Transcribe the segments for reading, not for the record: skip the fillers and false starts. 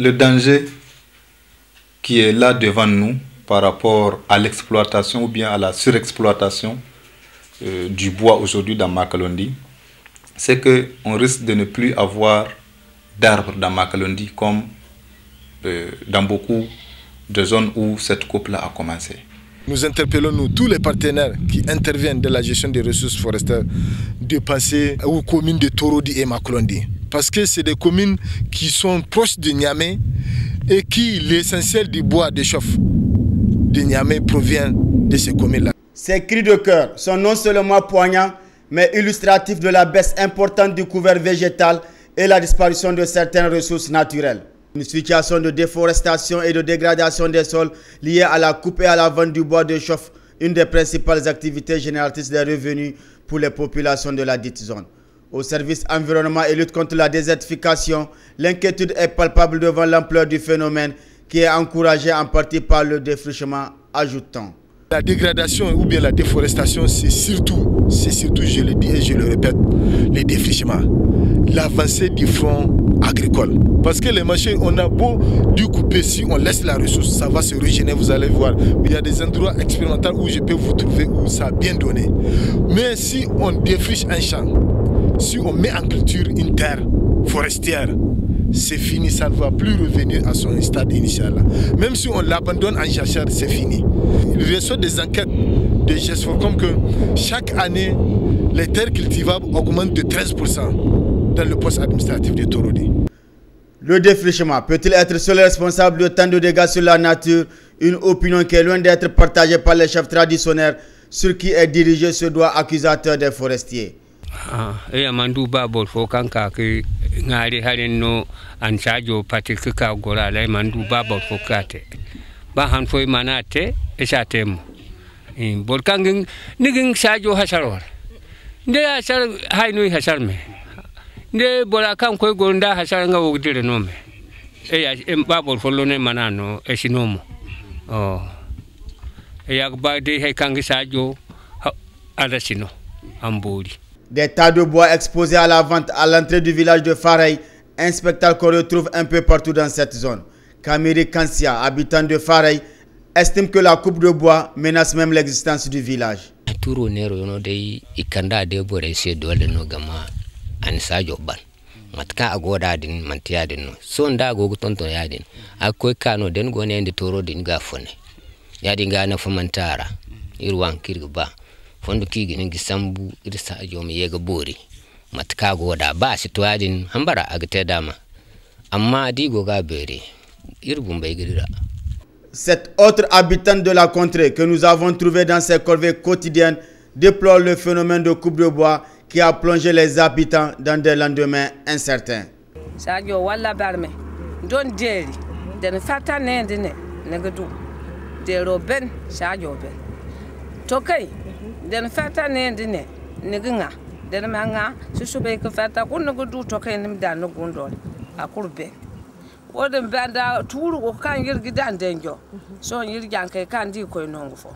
Le danger qui est là devant nous par rapport à l'exploitation ou bien à la surexploitation du bois aujourd'hui dans Makalondi, c'est qu'on risque de ne plus avoir d'arbres dans Makalondi comme dans beaucoup de zones où cette coupe-là a commencé. Nous interpellons tous les partenaires qui interviennent dans la gestion des ressources forestières de passer aux communes de Torodi et Makalondi. Parce que c'est des communes qui sont proches de Niamey et qui l'essentiel du bois de chauffe de Niamey provient de ces communes-là. Ces cris de cœur sont non seulement poignants, mais illustratifs de la baisse importante du couvert végétal et la disparition de certaines ressources naturelles. Une situation de déforestation et de dégradation des sols liée à la coupe et à la vente du bois de chauffe, une des principales activités génératrices des revenus pour les populations de la dite zone. Au service environnement et lutte contre la désertification, l'inquiétude est palpable devant l'ampleur du phénomène qui est encouragé en partie par le défrichement, ajoutant. La dégradation ou bien la déforestation, c'est surtout, je le dis et je le répète, le défrichement, l'avancée du front agricole. Parce que les marchés, on a beau du couper, si on laisse la ressource, ça va se régénérer, vous allez voir. Il y a des endroits expérimentaux où je peux vous trouver où ça a bien donné. Mais si on défriche un champ, si on met en culture une terre forestière, c'est fini, ça ne va plus revenir à son stade initial. Même si on l'abandonne en jachère, c'est fini. Il reçoit des enquêtes de GESFOR comme que chaque année, les terres cultivables augmentent de 13% dans le poste administratif de Torodi. Le défrichement peut-il être seul responsable de tant de dégâts sur la nature? Une opinion qui est loin d'être partagée par les chefs traditionnels sur qui est dirigé ce doigt accusateur des forestiers. ngari harin no an sajo pati kaka gora lai mandu baba fokate ba han foi manate esatemo bolkangin nigin sajo hasaror nde hasar hainu hasar me nde bolakam koy gonda hasar nga wogdire no me ya babol folone manano esinomo ya ba de hay kangi sajo adasino ambori. Des tas de bois exposés à la vente à l'entrée du village de Faray, un spectacle qu'on retrouve un peu partout dans cette zone. Kamiri Kansia, habitant de Faray, estime que la coupe de bois menace même l'existence du village. Turo nero yono dei ikanda de bore se dole no gama ansajo ban. Matka agoda din mantiya din no. So nda go tonton ya din. Akoy kano den go ne ndi toro din ga fone. Ya dinga na famantara. Irwan kirgba. Fondo kigi ningi sambu irisa jomi yega bori matka goda ba sitwadin hambara agte dama amma digo ga bere irbum bay girira. Cet autre habitant de la contrée que nous avons trouvé dans ses corvées quotidiennes déplore le phénomène de coupe de bois qui a plongé les habitants dans des lendemains incertains. Sadio walla barme don deri den fata ne dine negadu dero ben sadio ben tokay den fata ne dine niginga den manga susube ko fata kun no du to kay nim dan no gondol akurbe wodem banda turu ko kan yirgi dan denjo so yirgan kay kan di koy nongo fo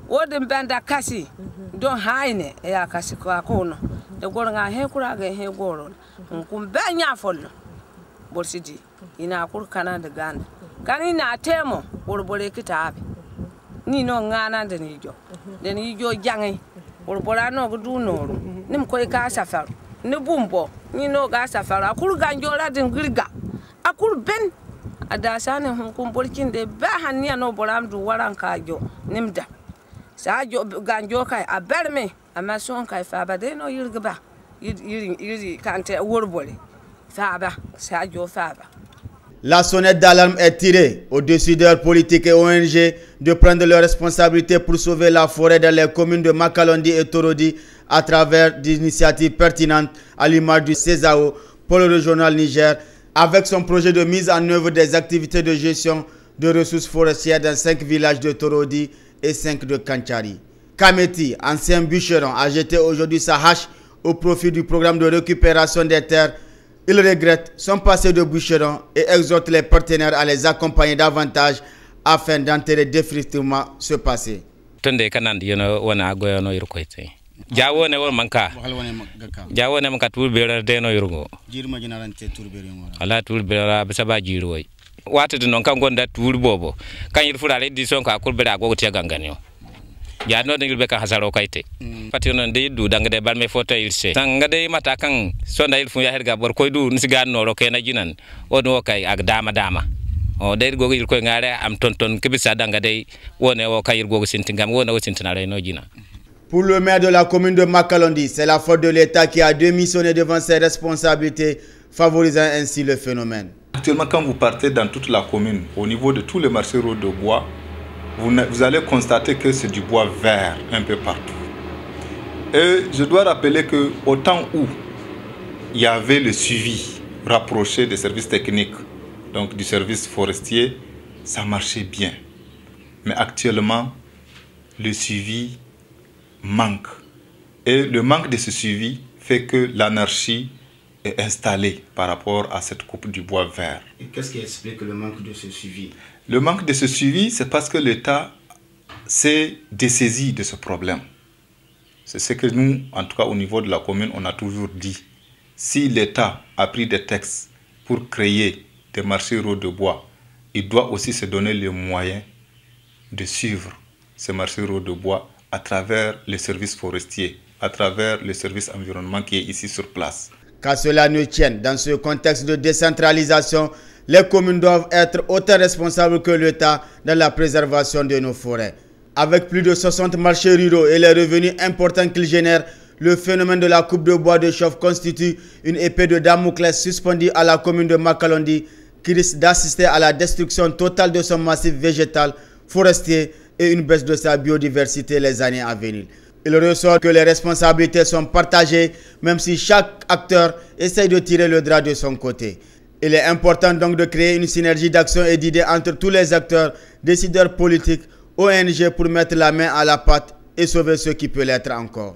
wodem banda kasi don hayne ya kasi ko akono de gornga he kuraga he gorol kum banya follo borsidi ina kur kana de ganda kanina temo borbore kitabe ni no ngana de ni jo den yijo jangai borbora no du noru nim koy ka safar ni bumbo ni no ga safar akur ganjora din girga akur ben ada sane hon kum borkin de ba hanniya no boram du waran ka jo nimda sa jo ganjo kai a berme amma son kai fa ba de no yirga ba yiri kante worbole fa ba sa jo fa ba. La sonnette d'alarme est tirée aux décideurs politiques et ONG de prendre leurs responsabilités pour sauver la forêt dans les communes de Makalondi et Torodi à travers des initiatives pertinentes à l'image du CESAO, pôle régional Niger, avec son projet de mise en œuvre des activités de gestion de ressources forestières dans 5 villages de Torodi et 5 de Kanchari. Kameti, ancien bûcheron, a jeté aujourd'hui sa hache au profit du programme de récupération des terres. Il regrette son passé de bûcheron et exhorte les partenaires à les accompagner davantage afin d'enterrer définitivement ce passé. Jawone won manka jawone manka tur bere de no yurgo ala tur bere ba saba jiru way wata de non kan gonda tur bobo kan yir furale di son ka kulbera go te ganganyo ya no de be kan hasaro kaite pati non de du danga de balme foto ilse tanga de mata kan sonda il fu ya herga bor koy du nisiga no ro kena jinan o no kay ak dama o de go il koy ngare am tonton kibisa danga de wone o kayir go sintingam wone o sintinare no jina. Pour le maire de la commune de Makalondi, c'est la faute de l'État qui a démissionné devant ses responsabilités, favorisant ainsi le phénomène. Actuellement, quand vous partez dans toute la commune, au niveau de tous les marchés de bois, vous allez constater que c'est du bois vert un peu partout. Et je dois rappeler qu'au temps où il y avait le suivi rapproché des services techniques, donc du service forestier, ça marchait bien. Mais actuellement, le suivi manque. Et le manque de ce suivi fait que l'anarchie est installée par rapport à cette coupe du bois vert. Et qu'est-ce qui explique le manque de ce suivi? Le manque de ce suivi, c'est parce que l'État s'est dessaisi de ce problème. C'est ce que nous, en tout cas au niveau de la commune, on a toujours dit. Si l'État a pris des textes pour créer des marchés ruraux de bois, il doit aussi se donner les moyens de suivre ces marchés ruraux de bois à travers les services forestiers, à travers le service environnement qui est ici sur place. Qu'à cela ne tienne, dans ce contexte de décentralisation, les communes doivent être autant responsables que l'État dans la préservation de nos forêts. Avec plus de 60 marchés ruraux et les revenus importants qu'ils génèrent, le phénomène de la coupe de bois de chauffe constitue une épée de Damoclès suspendue à la commune de Makalondi qui risque d'assister à la destruction totale de son massif végétal, forestier et une baisse de sa biodiversité les années à venir. Il ressort que les responsabilités sont partagées, même si chaque acteur essaye de tirer le drap de son côté. Il est important donc de créer une synergie d'action et d'idées entre tous les acteurs, décideurs politiques, ONG pour mettre la main à la pâte et sauver ce qui peut l'être encore.